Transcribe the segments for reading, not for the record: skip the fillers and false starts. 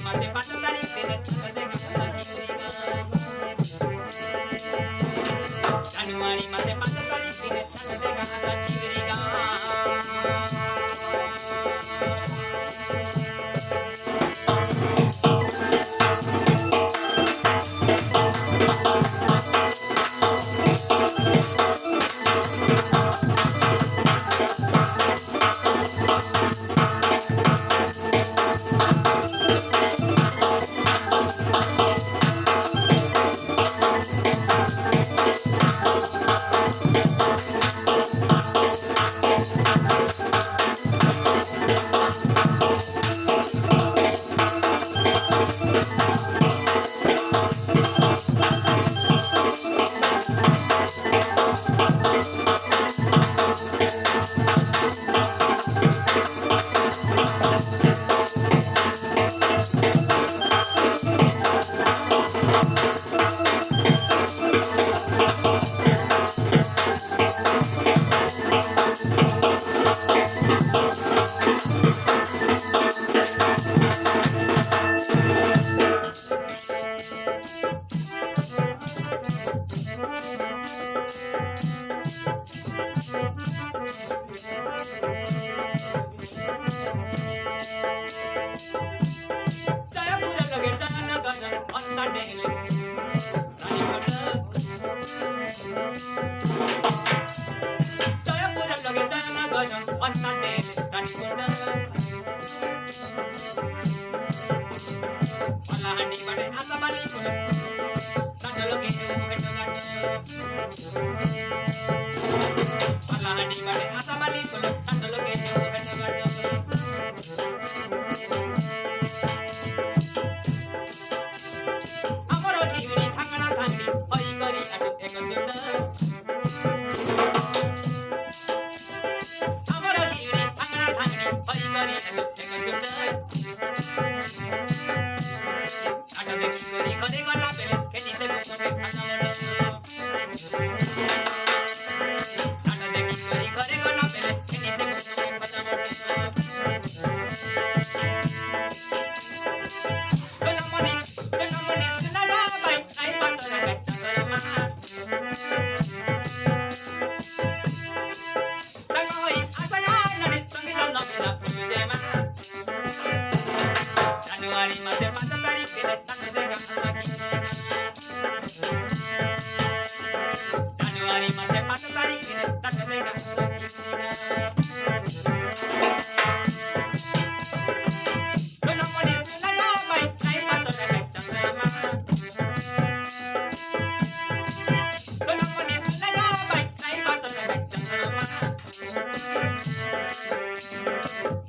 mate pato tari kene Januari mate pato tari kene de gana chigriga Jayapura lage jana gana onna dele Jayapura lage jana gana onna dele Ranikoda Palahandi bade asabali Tandalo kenu hendogata Palahandi bade asabali Tandalo kenu hendogata Amaro kiri thangana thangni oi gari atu ekajunda Amaro kiri thangana thangni oi gari atu ekajunda Ata dekhi gari khare gala bele kheni te bukore khana wala Ata dekhi gari khare gala bele kheni te bukore khana wala Senamoni senada bai ai pasara kachara maha Sangoi asana nadi sangila namela pujema Januari mate 5 tarik kene tanade gamma kinega Januari mate 5 tarik kene tanade gamma kinega Senamoni senada bai ai pasara kachara maha Senamoni senada bai ai pasara kachara maha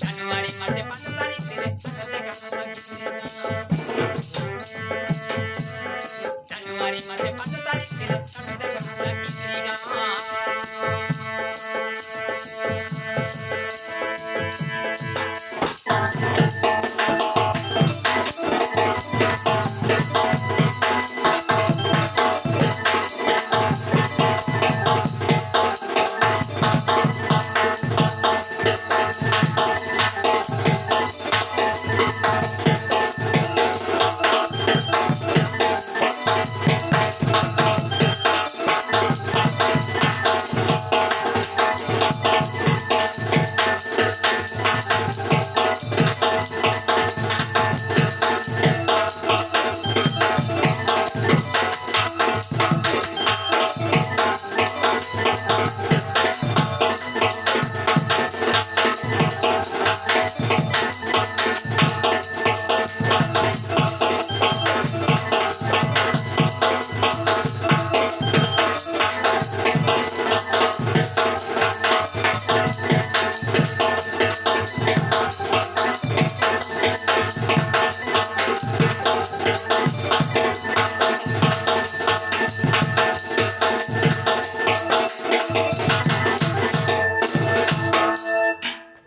Januari mate 5 tarik kene tanade gamma kinega Januari mate 5 tarik kene tanade gamma kinega